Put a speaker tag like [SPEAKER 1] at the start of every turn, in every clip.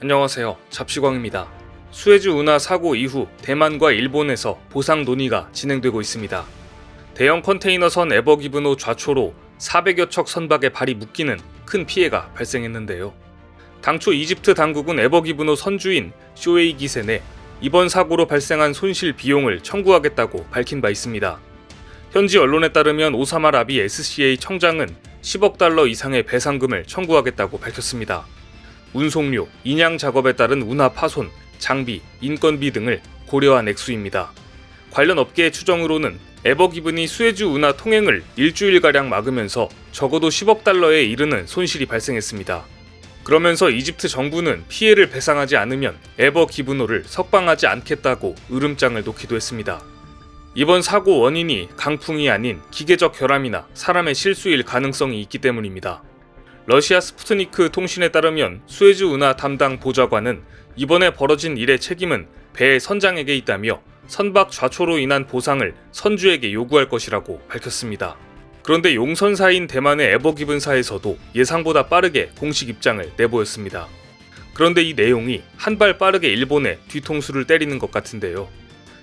[SPEAKER 1] 안녕하세요. 잡시광입니다. 수에즈 운하 사고 이후 대만과 일본에서 보상 논의가 진행되고 있습니다. 대형 컨테이너선 에버기브노 좌초로 400여 척 선박의 발이 묶이는 큰 피해가 발생했는데요. 당초 이집트 당국은 에버기브노 선주인 쇼웨이 기센에 이번 사고로 발생한 손실 비용을 청구하겠다고 밝힌 바 있습니다. 현지 언론에 따르면 오사마 라비 SCA 청장은 10억 달러 이상의 배상금을 청구하겠다고 밝혔습니다. 운송료, 인양 작업에 따른 운하 파손, 장비, 인건비 등을 고려한 액수입니다. 관련 업계의 추정으로는 에버기븐이 수에즈 운하 통행을 일주일가량 막으면서 적어도 10억 달러에 이르는 손실이 발생했습니다. 그러면서 이집트 정부는 피해를 배상하지 않으면 에버기브노를 석방하지 않겠다고 으름장을 놓기도 했습니다. 이번 사고 원인이 강풍이 아닌 기계적 결함이나 사람의 실수일 가능성이 있기 때문입니다. 러시아 스푸트니크 통신에 따르면 수에즈 운하 담당 보좌관은 이번에 벌어진 일의 책임은 배의 선장에게 있다며 선박 좌초로 인한 보상을 선주에게 요구할 것이라고 밝혔습니다. 그런데 용선사인 대만의 에버기븐사에서도 예상보다 빠르게 공식 입장을 내보였습니다. 그런데 이 내용이 한 발 빠르게 일본의 뒤통수를 때리는 것 같은데요.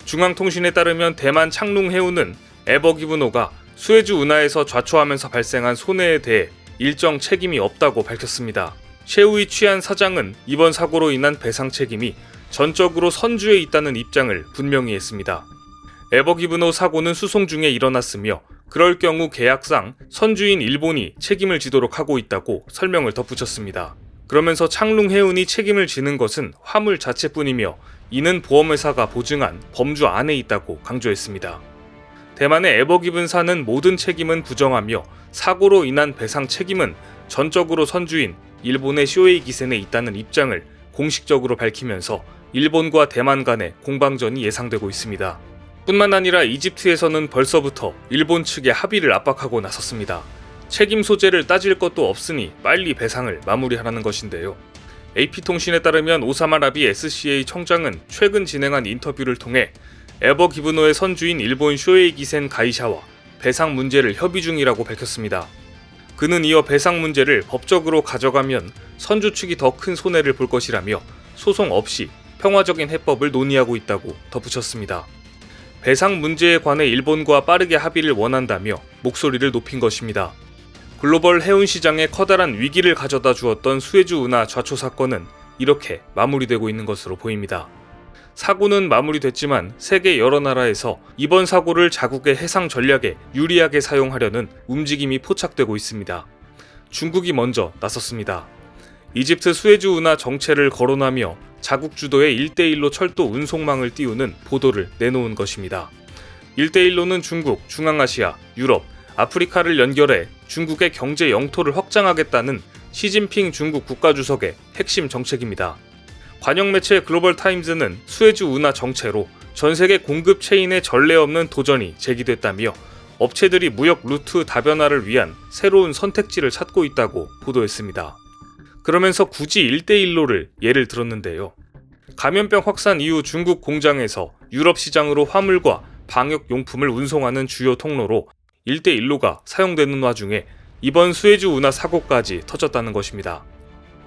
[SPEAKER 1] 중앙통신에 따르면 대만 창룽해운은 에버기브노가 수에즈 운하에서 좌초하면서 발생한 손해에 대해 일정 책임이 없다고 밝혔습니다. 셰우이 취한 사장은 이번 사고로 인한 배상 책임이 전적으로 선주에 있다는 입장을 분명히 했습니다. 에버기브노 사고는 수송 중에 일어났으며 그럴 경우 계약상 선주인 일본이 책임을 지도록 하고 있다고 설명을 덧붙였습니다. 그러면서 창룽해운이 책임을 지는 것은 화물 자체뿐이며 이는 보험회사가 보증한 범주 안에 있다고 강조했습니다. 대만의 에버기븐사는 모든 책임은 부정하며 사고로 인한 배상 책임은 전적으로 선주인 일본의 쇼웨이 기센에 있다는 입장을 공식적으로 밝히면서 일본과 대만 간의 공방전이 예상되고 있습니다. 뿐만 아니라 이집트에서는 벌써부터 일본 측의 합의를 압박하고 나섰습니다. 책임 소재를 따질 것도 없으니 빨리 배상을 마무리하라는 것인데요. AP통신에 따르면 오사마 라비 SCA 청장은 최근 진행한 인터뷰를 통해 에버기브노의 선주인 일본 쇼에이 기센 가이샤와 배상 문제를 협의 중이라고 밝혔습니다. 그는 이어 배상 문제를 법적으로 가져가면 선주 측이 더 큰 손해를 볼 것이라며 소송 없이 평화적인 해법을 논의하고 있다고 덧붙였습니다. 배상 문제에 관해 일본과 빠르게 합의를 원한다며 목소리를 높인 것입니다. 글로벌 해운 시장에 커다란 위기를 가져다 주었던 수에즈 운하 좌초 사건은 이렇게 마무리되고 있는 것으로 보입니다. 사고는 마무리됐지만 세계 여러 나라에서 이번 사고를 자국의 해상 전략에 유리하게 사용하려는 움직임이 포착되고 있습니다. 중국이 먼저 나섰습니다. 이집트 수에즈 운하 정체를 거론하며 자국 주도의 1대1로 철도 운송망을 띄우는 보도를 내놓은 것입니다. 1대1로는 중국, 중앙아시아, 유럽, 아프리카를 연결해 중국의 경제 영토를 확장하겠다는 시진핑 중국 국가주석의 핵심 정책입니다. 관영 매체 글로벌 타임즈는 수에즈 운하 정체로 전세계 공급 체인에 전례 없는 도전이 제기됐다며 업체들이 무역 루트 다변화를 위한 새로운 선택지를 찾고 있다고 보도했습니다. 그러면서 굳이 1대1로를 예를 들었는데요. 감염병 확산 이후 중국 공장에서 유럽 시장으로 화물과 방역용품을 운송하는 주요 통로로 1대1로가 사용되는 와중에 이번 수에즈 운하 사고까지 터졌다는 것입니다.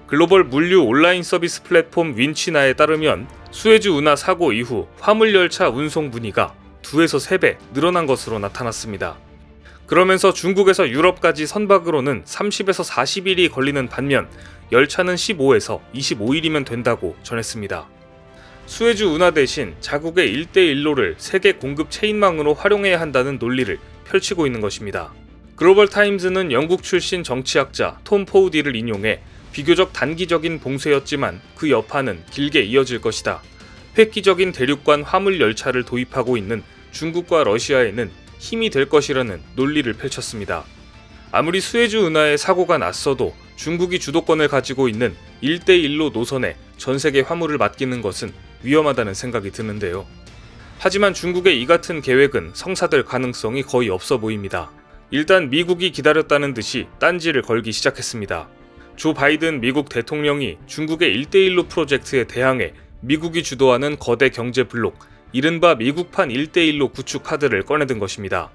[SPEAKER 1] 글로벌 물류 온라인 서비스 플랫폼 윈치나에 따르면 수에즈 운하 사고 이후 화물열차 운송 분위가 2에서 3배 늘어난 것으로 나타났습니다. 그러면서 중국에서 유럽까지 선박으로는 30에서 40일이 걸리는 반면 열차는 15에서 25일이면 된다고 전했습니다. 수에즈 운하 대신 자국의 1대1로를 세계 공급 체인망으로 활용해야 한다는 논리를 펼치고 있는 것입니다. 글로벌 타임즈는 영국 출신 정치학자 톰 포우디를 인용해 비교적 단기적인 봉쇄였지만 그 여파는 길게 이어질 것이다. 획기적인 대륙간 화물 열차를 도입하고 있는 중국과 러시아에는 힘이 될 것이라는 논리를 펼쳤습니다. 아무리 수에즈 운하에 사고가 났어도 중국이 주도권을 가지고 있는 1대1로 노선에 전세계 화물을 맡기는 것은 위험하다는 생각이 드는데요. 하지만 중국의 이 같은 계획은 성사될 가능성이 거의 없어 보입니다. 일단 미국이 기다렸다는 듯이 딴지를 걸기 시작했습니다. 조 바이든 미국 대통령이 중국의 1대1로 프로젝트에 대항해 미국이 주도하는 거대 경제 블록, 이른바 미국판 1대1로 구축 카드를 꺼내든 것입니다.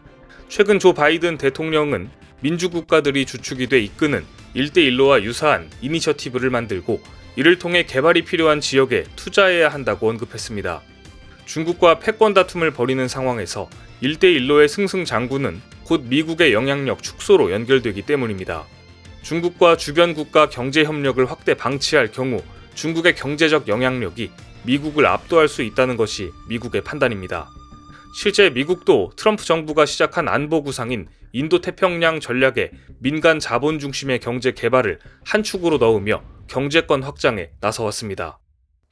[SPEAKER 1] 최근 조 바이든 대통령은 민주국가들이 주축이 돼 이끄는 1대1로와 유사한 이니셔티브를 만들고 이를 통해 개발이 필요한 지역에 투자해야 한다고 언급했습니다. 중국과 패권 다툼을 벌이는 상황에서 1대1로의 승승장구는 곧 미국의 영향력 축소로 연결되기 때문입니다. 중국과 주변 국가 경제 협력을 확대 방치할 경우 중국의 경제적 영향력이 미국을 압도할 수 있다는 것이 미국의 판단입니다. 실제 미국도 트럼프 정부가 시작한 안보 구상인 인도태평양 전략에 민간 자본 중심의 경제 개발을 한 축으로 넣으며 경제권 확장에 나서왔습니다.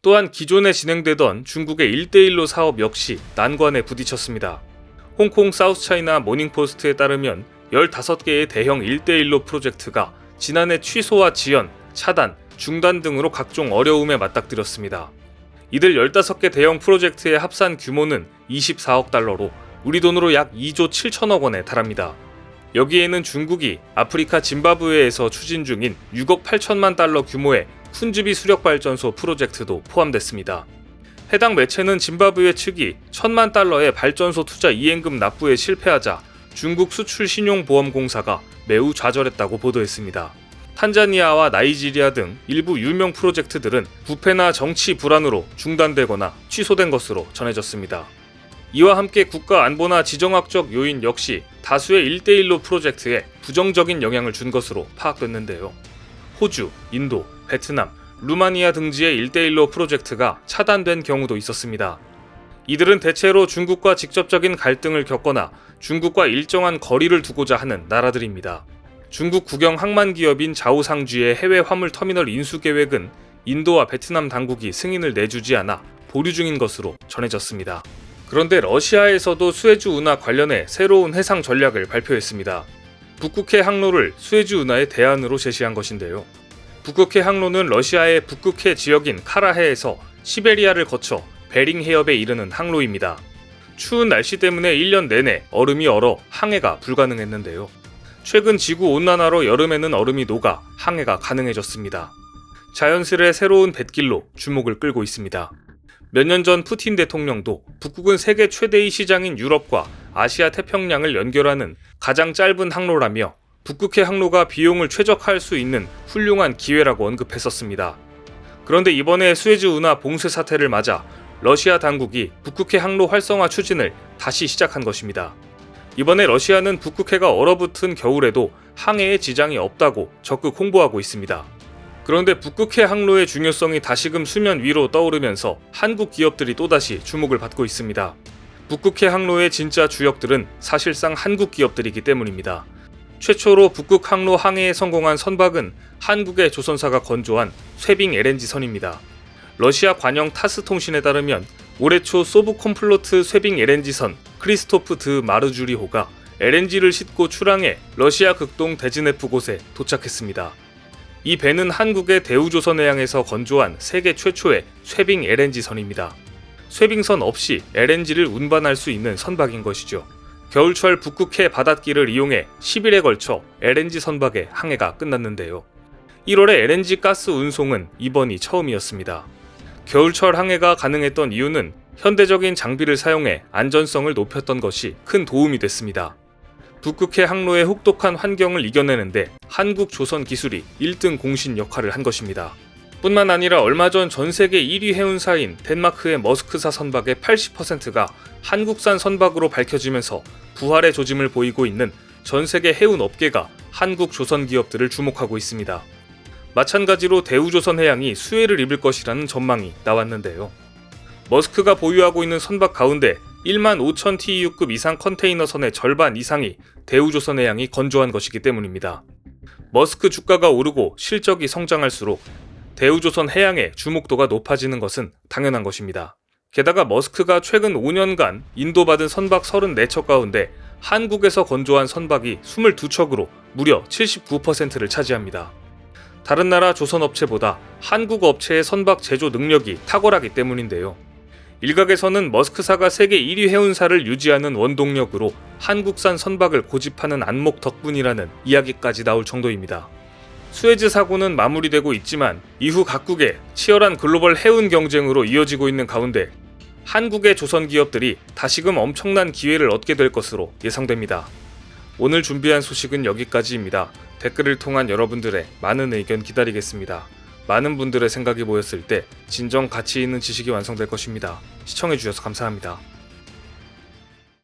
[SPEAKER 1] 또한 기존에 진행되던 중국의 1대1로 사업 역시 난관에 부딪혔습니다. 홍콩 사우스차이나 모닝포스트에 따르면 15개의 대형 1대1로 프로젝트가 지난해 취소와 지연, 차단, 중단 등으로 각종 어려움에 맞닥뜨렸습니다. 이들 15개 대형 프로젝트의 합산 규모는 24억 달러로 우리 돈으로 약 2조 7천억 원에 달합니다. 여기에는 중국이 아프리카 짐바브웨에서 추진 중인 6억 8천만 달러 규모의 쿤즈비 수력발전소 프로젝트도 포함됐습니다. 해당 매체는 짐바브웨 측이 1천만 달러의 발전소 투자 이행금 납부에 실패하자 중국 수출신용보험공사가 매우 좌절했다고 보도했습니다. 탄자니아와 나이지리아 등 일부 유명 프로젝트들은 부패나 정치 불안으로 중단되거나 취소된 것으로 전해졌습니다. 이와 함께 국가 안보나 지정학적 요인 역시 다수의 1대1로 프로젝트에 부정적인 영향을 준 것으로 파악됐는데요. 호주, 인도, 베트남, 루마니아 등지의 1대1로 프로젝트가 차단된 경우도 있었습니다. 이들은 대체로 중국과 직접적인 갈등을 겪거나 중국과 일정한 거리를 두고자 하는 나라들입니다. 중국 국영 항만 기업인 자오상주의 해외 화물 터미널 인수 계획은 인도와 베트남 당국이 승인을 내주지 않아 보류 중인 것으로 전해졌습니다. 그런데 러시아에서도 수에즈 운하 관련해 새로운 해상 전략을 발표했습니다. 북극해 항로를 수에즈 운하의 대안으로 제시한 것인데요. 북극해 항로는 러시아의 북극해 지역인 카라해에서 시베리아를 거쳐 베링 해협에 이르는 항로입니다. 추운 날씨 때문에 1년 내내 얼음이 얼어 항해가 불가능했는데요. 최근 지구 온난화로 여름에는 얼음이 녹아 항해가 가능해졌습니다. 자연스레 새로운 뱃길로 주목을 끌고 있습니다. 몇 년 전 푸틴 대통령도 북극은 세계 최대의 시장인 유럽과 아시아 태평양을 연결하는 가장 짧은 항로라며 북극해 항로가 비용을 최적화할 수 있는 훌륭한 기회라고 언급했었습니다. 그런데 이번에 수에즈 운하 봉쇄 사태를 맞아 러시아 당국이 북극해 항로 활성화 추진을 다시 시작한 것입니다. 이번에 러시아는 북극해가 얼어붙은 겨울에도 항해에 지장이 없다고 적극 홍보하고 있습니다. 그런데 북극해 항로의 중요성이 다시금 수면 위로 떠오르면서 한국 기업들이 또다시 주목을 받고 있습니다. 북극해 항로의 진짜 주역들은 사실상 한국 기업들이기 때문입니다. 최초로 북극 항로 항해에 성공한 선박은 한국의 조선사가 건조한 쇠빙 LNG선입니다. 러시아 관영 타스 통신에 따르면 올해 초 소브콤플로트 쇠빙 LNG선 크리스토프 드 마르주리호가 LNG를 싣고 출항해 러시아 극동 데즈네프 곳에 도착했습니다. 이 배는 한국의 대우조선해양에서 건조한 세계 최초의 쇠빙 LNG선입니다. 쇠빙선 없이 LNG를 운반할 수 있는 선박인 것이죠. 겨울철 북극해 바닷길을 이용해 10일에 걸쳐 LNG 선박의 항해가 끝났는데요. 1월에 LNG 가스 운송은 이번이 처음이었습니다. 겨울철 항해가 가능했던 이유는 현대적인 장비를 사용해 안전성을 높였던 것이 큰 도움이 됐습니다. 북극해 항로의 혹독한 환경을 이겨내는데 한국 조선 기술이 1등 공신 역할을 한 것입니다. 뿐만 아니라 얼마 전 전세계 1위 해운사인 덴마크의 머스크사 선박의 80%가 한국산 선박으로 밝혀지면서 부활의 조짐을 보이고 있는 전세계 해운 업계가 한국 조선 기업들을 주목하고 있습니다. 마찬가지로 대우조선해양이 수혜를 입을 것이라는 전망이 나왔는데요. 머스크가 보유하고 있는 선박 가운데 1만 5천 TEU급 이상 컨테이너선의 절반 이상이 대우조선해양이 건조한 것이기 때문입니다. 머스크 주가가 오르고 실적이 성장할수록 대우조선해양의 주목도가 높아지는 것은 당연한 것입니다. 게다가 머스크가 최근 5년간 인도받은 선박 34척 가운데 한국에서 건조한 선박이 22척으로 무려 79%를 차지합니다. 다른 나라 조선업체보다 한국 업체의 선박 제조 능력이 탁월하기 때문인데요. 일각에서는 머스크사가 세계 1위 해운사를 유지하는 원동력으로 한국산 선박을 고집하는 안목 덕분이라는 이야기까지 나올 정도입니다. 수에즈 사고는 마무리되고 있지만 이후 각국의 치열한 글로벌 해운 경쟁으로 이어지고 있는 가운데 한국의 조선 기업들이 다시금 엄청난 기회를 얻게 될 것으로 예상됩니다. 오늘 준비한 소식은 여기까지입니다. 댓글을 통한 여러분들의 많은 의견 기다리겠습니다. 많은 분들의 생각이 모였을 때 진정 가치 있는 지식이 완성될 것입니다. 시청해주셔서 감사합니다.